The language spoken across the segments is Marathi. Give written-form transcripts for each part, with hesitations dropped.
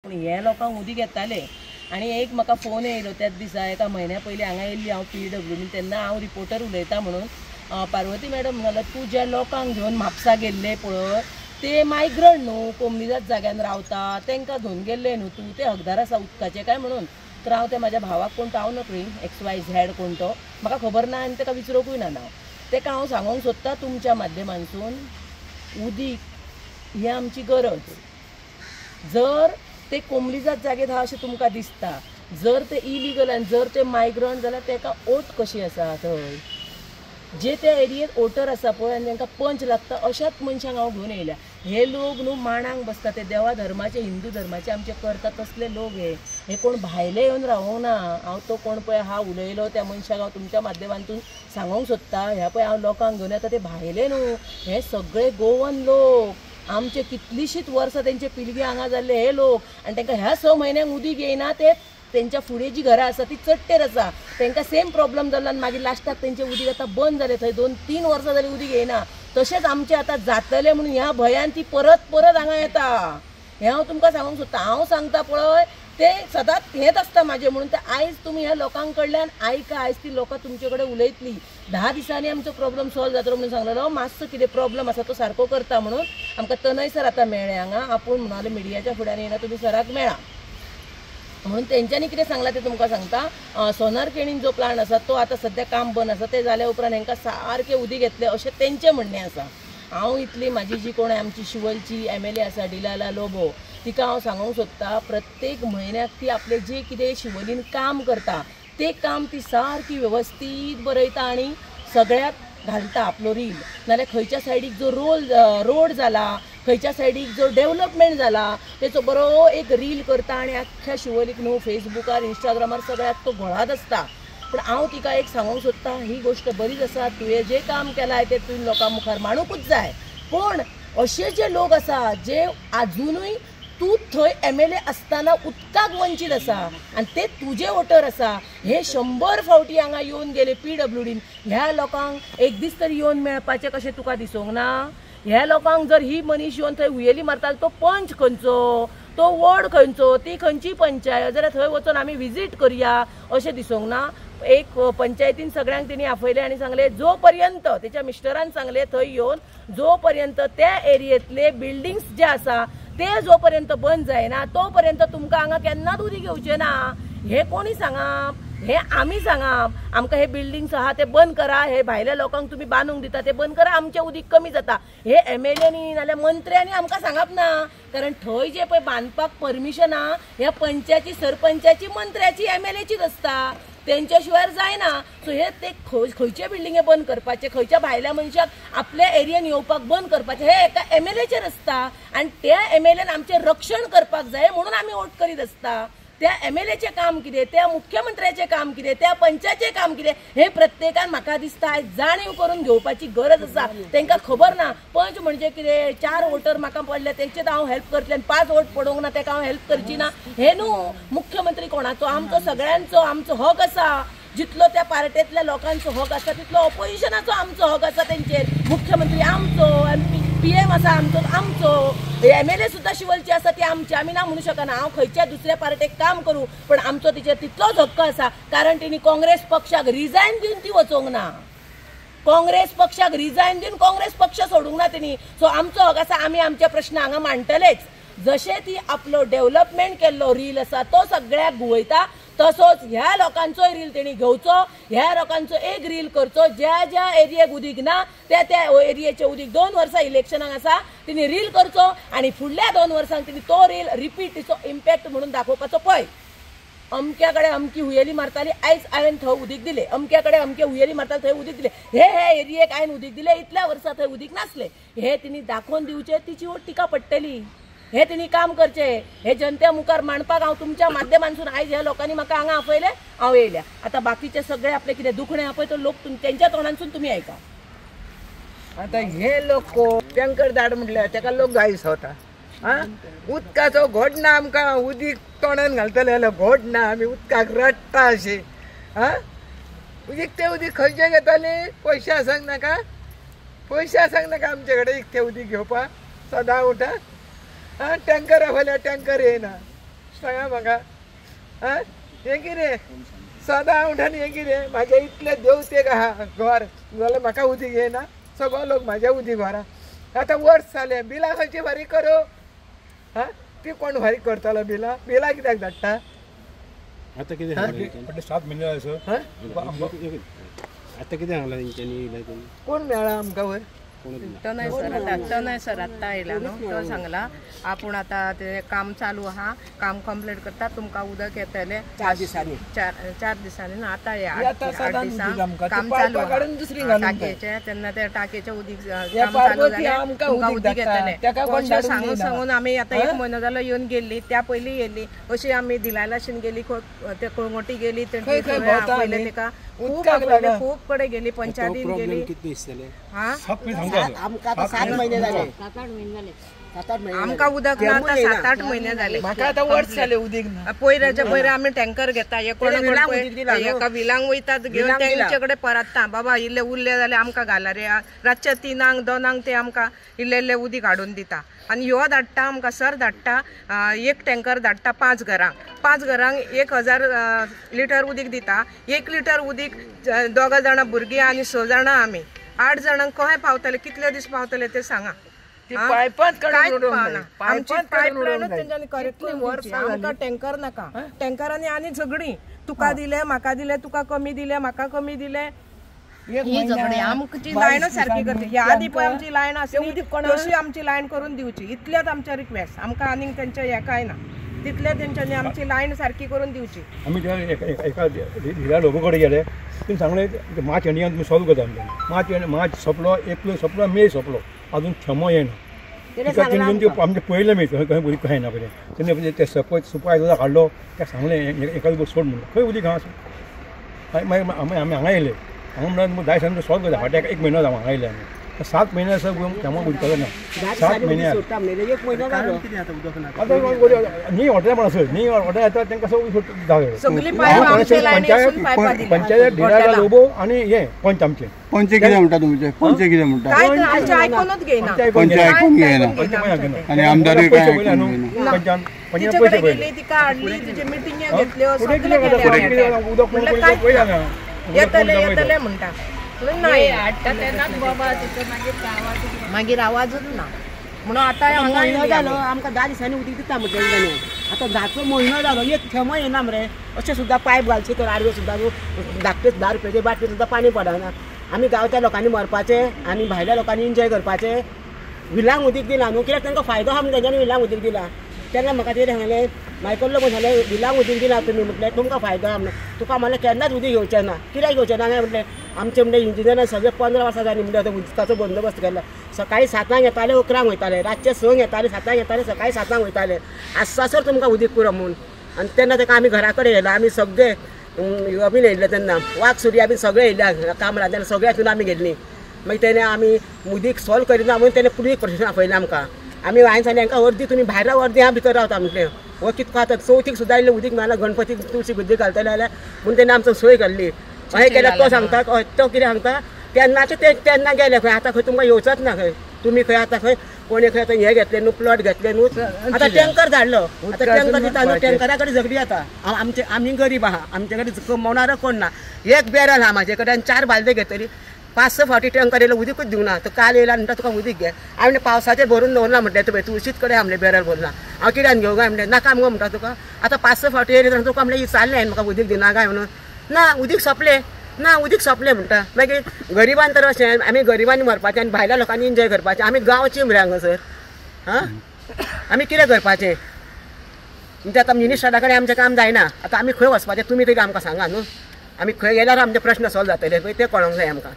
पूण हे लोकांक उदीक येताले आनी एक म्हाका फोन येयलो त्याच दिसा एका म्हयन्या पयलीं हांगा येयल्ली हांव PWनी तेन्ना हांव रिपोर्टर उलयतां म्हणून पार्वती मॅडम म्हणलो तूं ज्या लोकांक घेवन म्हापसा गेल्ले पळय ते मायग्रंट न्हू कोमलीजात जाग्यान रावता तांकां घेवन गेल्ले न्हू तूं ते हकदार आसा उदकाचे काय म्हणून तर हांव ते म्हाज्या भावाक कोण हांव नकळी XYZ कोण तो म्हाका खबर ना आनी ताका विचारूंकूय ना नांव ताका हांव सांगूंक सोदतां तुमच्या माध्यमांतसून उदीक ही आमची गरज जर ते कोमलीजात जागेत आहा अशें तुमकां दिसता जर ते इलिगल आनी जर ते मायग्रंट जाल्यार ताका ओट कशी आसा थंय जे त्या एरियेत वोटर आसा पळय आनी तांकां पंच लागता अशाच मनशांक हांव घेवन येयल्या हे लोक न्हू मांडांक बसता ते देवा धर्माचे हिंदू धर्माचे आमचे करता तसले लोक हे कोण भायले येवन रावूंक ना हांव तो कोण पळय हा उलयलो त्या मनशाक हांव तुमच्या माध्यमांतून सांगूंक सोदतां ह्या पळय हांव लोकांक घेवन येता ते भायले न्हू हे सगळे गोवन लोक आमचे कितलींशींच वर्सां तेंचे पिळगी हांगा जाल्ले हे लोक आनी तांकां ह्या 6 म्हयन्यांक उदीक येयना ते तेंच्या फुडें जी घरां आसा ती चडटेर आसा तांकां सेम प्रॉब्लम जालो आनी मागीर लास्टाक तेंचें उदीक आतां बंद जालें थंय 2-3 वर्सां जालीं उदीक येयना तशेंच आमचें आतां जातलें म्हणून ह्या भंयान ती परत हांगा येता हें हांव तुमकां सांगूंक सोदतां हांव सांगता पळय ते सदांच हेंच आसता म्हाजें म्हणून ते आयज तुमी ह्या लोकां कडल्यान आयका आयज ती लोकां तुमचे कडेन उलयतलीं 10 दिसांनी आमचो प्रॉब्लम सॉल्व जातलो म्हणून सांगलेलो मातसो कितें प्रॉब्लम आसा तो सारको करता म्हणून आमकां तनय सर आतां मेळ्ळे हांगा आपूण म्हणाले मिडियाच्या फुड्यान येयना तुमी सराक मेळा म्हणून तेंच्यांनी कितें सांगलां तें तुमकां सांगता सोनार केणीन जो प्लांट आसा तो आतां सद्या काम बंद आसा ते जाल्या उपरांत हांकां सारकें उदीक येतलें अशें तेंचें म्हणणें आसा हांव इतली म्हाजी जी कोण आमची शिवलची MLA आसा डिलाला लोबो तिका हांव सांगूंक सोदतां प्रत्येक म्हयन्याक ती आपलें जें कितें शिवलीन काम करता तें काम ती सारकी वेवस्थीत बरयता आनी सगळ्याक घालता आपलो रील नाल्यार खंयच्या सायडीक जो रोड जाला खंयच्या सायडीक जो डेव्हलपमेंट जाला तेचो बरो एक रील करता आनी आख्ख्या शिवोलीक न्हू फेसबुकार इंस्टाग्रामार सगळ्याक तो घोळात आसता पण हांव तिका एक सांगूंक सोदतां ही गोश्ट बरीच आसा तुवें जें काम केलां तें तुवें लोकां मुखार मांडूंकूच जाय पण अशे जे लोक आसा जे आजुनूय तूं थंय MLA आसतना उदकाक वंचीत आसा आनी ते तुजे वोटर आसा हे 100 फावटी हांगा येवन गेले PWडीन ह्या लोकांक एक दीस तरी येवन मेळपाचें कशें तुका दिसूंक ना ह्या लोकांक जर ही मनीस येवन थंय हुयेली मारता तो पंच खंयचो तो वॉर्ड खंयचो ती खंयची पंचायत जाल्यार थंय वचून आमी विजीट करया अशें दिसूंक ना एक पंचायतीन सगळ्यांक तेणी आपयले आनी सांगले जो पर्यंत तेच्या मिस्टरान सांगले थंय येवन जो पर्यंत त्या एरियेतले बिल्डिंग्स जे आसा ते जो पर्यंत बंद जायना तो पर्यंत तुमकां हांगा केन्नाच उदीक येवचें ना हे कोणी सांगप हे आमी सांगप आमकां हे बिल्डिंग्स आहा ते बंद करा हे भायल्या लोकांक तुमी बांदूंक दिता ते बंद करा आमचें उदीक कमी जाता हे MLAनी नाल्यार मंत्र्यांनी आमकां सांगप ना कारण थंय जे पळय बांदपाक परमिशन आहा ह्या पंचायती सरपंचाची मंत्र्याची MLAचीच आसता तेंच्या शिवाय जायना सो हे ते खंयचे बिल्डिंगे बंद करपाचे खंयच्या भायल्या मनशाक आपल्या एरियेन येवपाक बंद करपाचे हे एका MLAचेर आसता आनी त्या MLAन आमचें रक्षण करपाक जाय म्हणून आमी वोट करीत आसता त्या MLAचें काम कितें त्या मुख्यमंत्र्याचें काम कितें त्या पंचायतीचें काम कितें हे प्रत्येकान म्हाका दिसता आयज जाणीव करून घेवपाची गरज आसा तांकां खबर ना पंच म्हणजे कितें 4 वोटर म्हाका पडले तेचेत हांव हेल्प करतलें 5 वोट पडोवंक ना ताका हांव हेल्प करची ना हे न्हू मुख्यमंत्री कोणाचो आमचो सगळ्यांचो आमचो हक आसा जितलो त्या पार्टेंतल्या लोकांचो हक आसा तितलो ऑपोजिशनाचो आमचो हक आसा तेंचेर मुख्यमंत्री आमचो PM आसा आमचो MLA सुद्दां शिवलची आसा ती आमची आमी ना म्हणू शकना हांव खंयच्या दुसऱ्या पार्टेक काम करूं पण आमचो तिचेर तितलोच हक्क आसा कारण तिणी काँग्रेस पक्षाक रिजायन दिवन ती वचोंक ना काँग्रेस पक्षाक रिजायन दिवन काँग्रेस पक्ष सोडूंक ना तिणी सो आमचो हक आसा आमी आमचे प्रश्न हांगा मांडटलेच जशें ती आपलो डेव्हलपमेंट केल्लो रील आसा तो सगळ्याक गुवयता तसोच ह्या लोकांचोय रील तेणी घेवचो ह्या लोकांचो एक रील करचो ज्या एरियेक उदीक ना त्या एरियेचे उदीक 2 वर्सां इलेक्शनाक आसा तिणी रील करचो आनी फुडल्या 2 वर्सांक तिणी तो रील रिपीट तिचो इम्पॅक्ट म्हणून दाखोवपाचो पळय अमक्या कडेन अमकी हुयेली मारताली आयज हांवें थंय उदीक दिलें अमक्या कडेन अमके हुयेली मारताली थंय उदीक दिलें हे एरियेक हांवें उदीक दिलें इतल्या वर्सां थंय उदीक नासलें हे तिणी दाखोवन दिवचें तिची वोट तिका पडटली हे तिणी काम करचें हे जनते मुखार मांडपाक हांव तुमच्या माध्यमांतसून आयज ह्या लोकांनी म्हाका हांगा आपयलें हांव येयल्या आतां बाकीचे सगळे आपले कितें दुखणें आपय तो लोक तेंच्या तोंडांतसून तुमी आयका आतां हे लोक टँकर धाड म्हटल्यार ताका लोक गायस होता उदकाचो घोट ना आमकां उदीक तोंडान घालतले जाल्यार घोट ना आमी उदकाक रडटा अशें उदीक ते उदीक खंयचे घेताले पयशे आसांक नाका आमचे कडेन इकतें उदीक घेवपाक सदां उठा टँकर आपयल्यार टँकर येना सांगा म्हाका आं हें कितें सदां उठून हें कितें म्हाजे इतले देवतेक आहा घर जाल्यार म्हाका उदीक येना सगळो लोक म्हाज्या उदीक व्हरा आतां वर्स जालें बिलां खंयची फारीक करूं हां ती कोण फारीक करतलो बिलां कित्याक धाडटा आता किती 7 महिने जाले सर आता किती सांगला तेंच्यांनी कोण मेळ्ळा आमकां वयर तो नाही सर आत्ता आयला न्हू तो सांगला आपूण आतां ते काम चालू आहा काम कंप्लीट करता तुमकां उदक येतलें 4 दिसांनी 4 दिसांनी ना आतां 8 दिसां काम चालू टाकयेचें तेन्ना ते टाकयेचें उदीक काम चालू जालें तुमकां उदीक येतलें अशें सांगून आमी आतां 1 म्हयनो जालो येवन गेल्ली त्या पयलीं येयल्ली अशी आमी दिलायलाशीन गेली ते कळंगोटी गेली पयलें तेका खूब कडेन गेली पंचायतीन गेली हां आमकां 7 महिने जाले 7-8 महिने आमकां उदक ना आतां 7-8 महिने जाले म्हाका आतां वर्स जालें उदीक ना पयरे आमी टँकर घेता एका विलांक वयतात घेवन तेंचे कडेन परतता बाबा इल्ले उरले जाल्यार आमकां घाला रे रातचे 3 2 ते आमकां इल्ले उदीक हाडून दिता आनी ह्यो धाडटा आमकां सर धाडटा 1 टँकर धाडटा 5 घरांक 1000 लिटर उदीक दिता 1 लिटर उदीक 2 जाणां भुरगीं आनी 6 जाणां आमी 8 जाणांक कशें पावतले कितले दीस पावतले ते सांगा आमकां टँकर नाका टँकरांनी आनी झगडी तुका दिले म्हाका दिले तुका कमी दिले म्हाका कमी दिले ही झगडी आमची लायन सारखी करची ह्या आदी पळय आमची लायन आसली तशी आमची लायन करून दिवची इतलेच आमचे रिक्वेस्ट आमकां आनीक तेंचे हें कांय ना तितले तेंच्यांनी आमची लायन सारखी करून दिवची आमी एका धिरा लोक कडेन गेले तेणी सांगलें मार्च एंडिंगान तुमी सॉल्व करता मार्च सोंपलो एप्रील सोंपलो मे सोंपलो अजून क्षमो येना आमचे पयले मे खंय उदीक कशें ना पळय तेन्ना ते सुपाय हाडलो ताका सांगलें एका दिवस सोड म्हणून खंय उदीक हांगा मागीर आमी हांगा येयले हांगा म्हणून 10 दिसांनी सॉल्व करता फाटल्याक 1 म्हयनो जालो हांगा येयले आमी 7 महिने सर क्षमो उदकलो ना 7 महिने न्ही हॉटेल पण असं न्ही हॉटेल येता तांकां पंचायत धिरागा लोबो आनी हे पंच आमचे पंच कितें म्हणटा तुमचे पंच कितें म्हणटा आयकूनच घेयना पंच आयकून घेयना आनी आमदारूय काय आयकून घेयना पंचान पयशे गेली तिका हाडली तिचे मिटिंग्यो घेतल्यो येतले म्हणटा मागीर आवाजूच ना म्हणून आतां म्हयनो जालो आमकां 10 दिसांनी उदीक दिता म्हणटा ताणें आतां 10चो म्हयनो जालो एक क्षमो येना मरे अशें सुद्दां पायप घालचे तर आडवे सुद्दां धाकटे 10 रुपयाचे बाटली सुद्दां पाणी पडना आमी गांवच्या लोकांनी मरपाचें आनी भायल्या लोकांनी एन्जॉय करपाचें विलांक उदीक दिला न्हू कित्याक तांकां फायदो आहा तेंच्यांनी विलांक उदीक दिला तेन्ना म्हाका ते सांगलें मायकल्लो म्हण सांगलें विलांक उदीक दिला तुमी म्हटलें तुमकां फायदो आहा म्हणलें तुका म्हणलें केन्नाच उदीक घेवचें ना कित्याक घेवचें ना काय म्हटलें आमचे म्हणजे इंजिनियरान सगळे 15 वर्सां जालीं म्हणजे आतां उदकाचो बंदोबस्त केला सकाळी 7 येताले 11 वयताले रातचे 6 येताले 7 येताले सकाळी 7 वयताले आसासर तुमकां उदीक पुरो म्हणून आनी तेन्ना ताका आमी घरा कडेन येयला आमी सगळे आमी येयल्ले तेन्ना वाघ सुर्या बी सगळे येयल्या कामरां तेन्ना सगळे हातून आमी गेल्लीं मागीर तेणे आमी उदीक सॉल्व करिना म्हणून तेणे पुलीस प्रशासन आपयलें आमकां आमी हांवें सांगलें हांकां अर्दी तुमी भायर अर्दी हांव भितर रावता म्हटलें हो कितको आतां चवथीक सुद्दां इल्लें उदीक मेळना गणपतीक तुळशी बुद्दी घालतले जाल्यार म्हणून तेणे आमचो सोय घाल्ली अशें केल्यार तो सांगता तो कितें सांगता तेन्नाचे तेन्ना गेले खंय आतां खंय तुमकां येवचोच ना खंय तुमी खंय आतां खंय कोणी खंय आतां हें घेतलें न्हू प्लॉट घेतले न्हू आतां टँकर धाडलो आतां टँकर दिता न्हू टँकरा कडेन झगडी जाता आमी गरीब आहा आमचे कडेन कमवणारो कोण ना एक बॅरल आहा म्हाजे कडेन 4 बालदे घेतली 5-6 फावटी टँकर येयलो उदीकूच दिवना तो काल येयला म्हणटा तुका उदीक घे हांवें पावसाचें भरून दवरना म्हटलें तुवें तुळशीत कडेन आमलें बॅरल भरना हांव कित्याक घेवं काय म्हणलें नाका मुगो म्हणटा तुका आतां 5-6 फावटी येयले तुका म्हणलें चाललें हांवें म्हाका उदीक दिना काय म्हणून ना उदीक सोंपलें ना उदीक सोंपलें म्हणटा मागीर गरिबान तर अशें आमी गरिबांनी मरपाचें आनी भायल्या लोकांनी एन्जॉय करपाचें आमी गांवची मरे हांगासर हां आमी कितें करपाचें म्हणजे आतां मिनिस्टरा कडेन आमचें काम जायना आतां आमी खंय वचपाचें तुमी तरी आमकां सांगा न्हू आमी खंय गेल्यार आमचे प्रश्न सॉल्व जातले पळय ते कळोंक जाय आमकां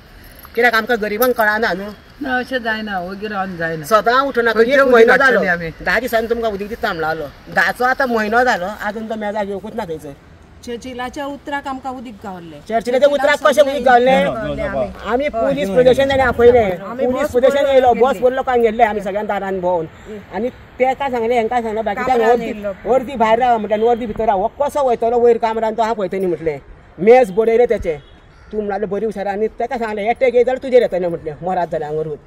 कित्याक आमकां गरिबांक कळना न्हू ना अशें जायना वगैरे रावन जायना सदां उठून एक म्हयनो जालो 10 दिसांनी तुमकां उदीक दिता म्हणलो आलो 10चो आतां म्हयनो जालो आजून तो मेजाक येवकूच ना थंयसर चर्चिलाच्या उतराक आमकां उदीक गावल्लें चर्चिलाच्या उतराक कशें उदीक गावल्लें आमी पुलीस प्रदर्शन ताणें आपयलें पुलीस प्रदर्शन येयलो बस भरून लोकांक गेल्ले आमी सगळ्या दारान भोंवन आनी तेका सांगलें हेंकां सांगलें बाकीच्यांक अर्दी भायर राव म्हटलें अर्दी भितर राव हो कसो वयतलो वयर कामरान तो हांव पळयतली म्हटलें मेज बडयलें तेचें तूं म्हणलें बरी हुशार आनी ताका सांगलें एकटेक येयत जाल्यार तुजेर येतलें म्हटलें मरात जाल्यार हांगा व्हरून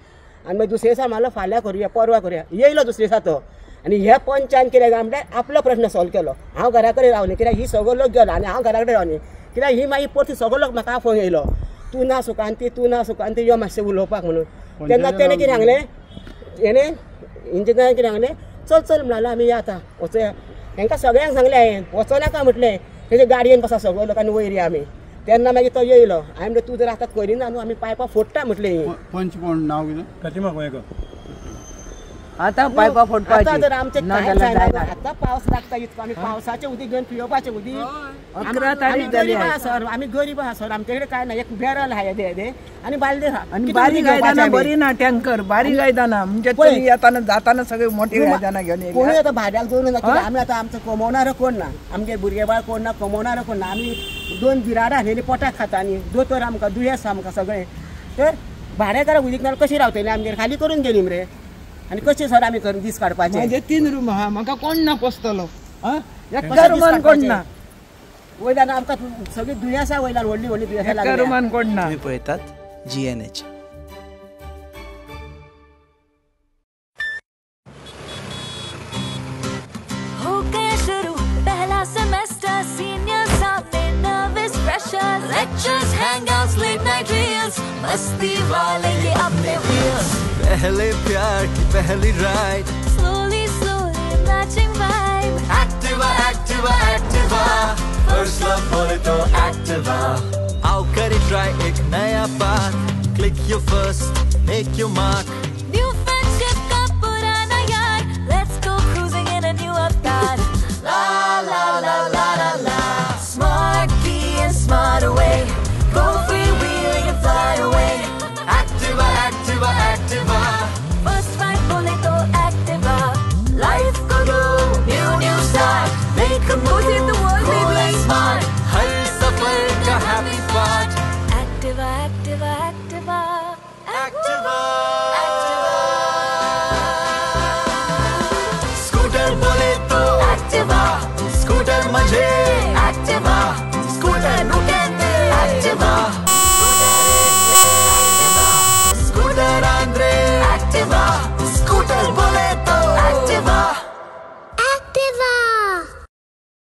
आनी मागीर दुसरे दिसा म्हणलो फाल्यां करुया परवा करुया येयलो दुसरे दिसा तो आनी ह्या पंचान कितें काय म्हणल्यार आपलो प्रश्न सॉल्व केलो. हांव घरा कडेन रावलें कित्याक ही सगळो लोक गेलो आनी हांव घरा कडेन रावलें कित्याक ही मागीर परती सगळो लोक म्हाका फोन येयलो तूं ना सुकांती तूं ना सुकांती यो मातशें उलोवपाक म्हणून. तेन्ना तेणें कितें सांगलें हेणें इंजिनियरान कितें सांगलें चल चल म्हणलें आमी या आतां वचूया. तांकां सगळ्यांक सांगलें हांवें वचो नाका म्हटलें तेजे गाडयेन बसा सगळो लोक आनी वयर आमी. तेन्ना मागीर तो येयलो हांवें म्हणलें तूं जर आतां करिना न्हू आमी पायपां फोडटा म्हटलें. पंच कोण नाव कितें प्रतिमा गोंयकर. आतां पायपा आतां फोडपाची जर आमचें कांयच जायना आतां पावस लागता इतको आमी पावसाचें उदीक घेवन पियोवपाचें उदीक 11 तारीख जाली गरीब आहा सर आमी गरीब आहा सर आमचे कडेन काय ना एक बॅरल आहा येदे आनी बालदी आहा आनी बारीक आयदनां बरी ना टँकर बारीक आयदनां म्हणजे तरी येताना जाताना सगळी मोठी आयदनां घेवन येयली. कोणूय आतां भाड्याक दवरून ना कित्याक आमी आतां आमचो कमवणारो कोण ना आमगे भुरगे बाळ कोण ना कमवणारो कोण ना आमी 2 बिराडां हाडलेलीं पोटाक खाता आनी दोतोर आमकां दुयेंस आमकां सगळें. तर भाड्याकाराक उदीक ना कशी रावतलीं आमगेर खाली करून गेलीं मरे आनी कशें सर आमी करून दीस काडपाचे. म्हणजे 3 रूम आहा म्हाका कोण ना पोसतलो एका रुमान कोण ना वयल्यान आमकां सगळी दुयेंसां वयल्यान व्हडली व्हडली दुयेंसां एका लागल्या. रुमान कोण ना. तुम्ही पळयतात GNH. हो गया शुरू पहला सेमेस्टर सीनियर सामने nervous freshers lectures hangouts late night reels मस्ती वाले ये अपने व्हील्स पहले प्यार की पहली ride slowly slowly matching vibe Activa Activa Activa first love बोले तो एक्टिवा आओ करें ट्राई एक नया path click your first make your mark new friendship का पुराना यार let's go cruising in a new अवतार ला ला ला ला ला ला स्मार्ट की and smart away go free wheeling and fly away Activa Activa Activa first ride बोले तो एक्टिवा लाइफ को दो new start make a move in the world baby smart हर सफर का happy part Activa Activa Activa Activa scooter बोले तो एक्टिवा स्कूटर मजे एक्टिवा स्कूटर नुकेंदे एक्टिवा स्कूटर आंद्रे एक्टिवा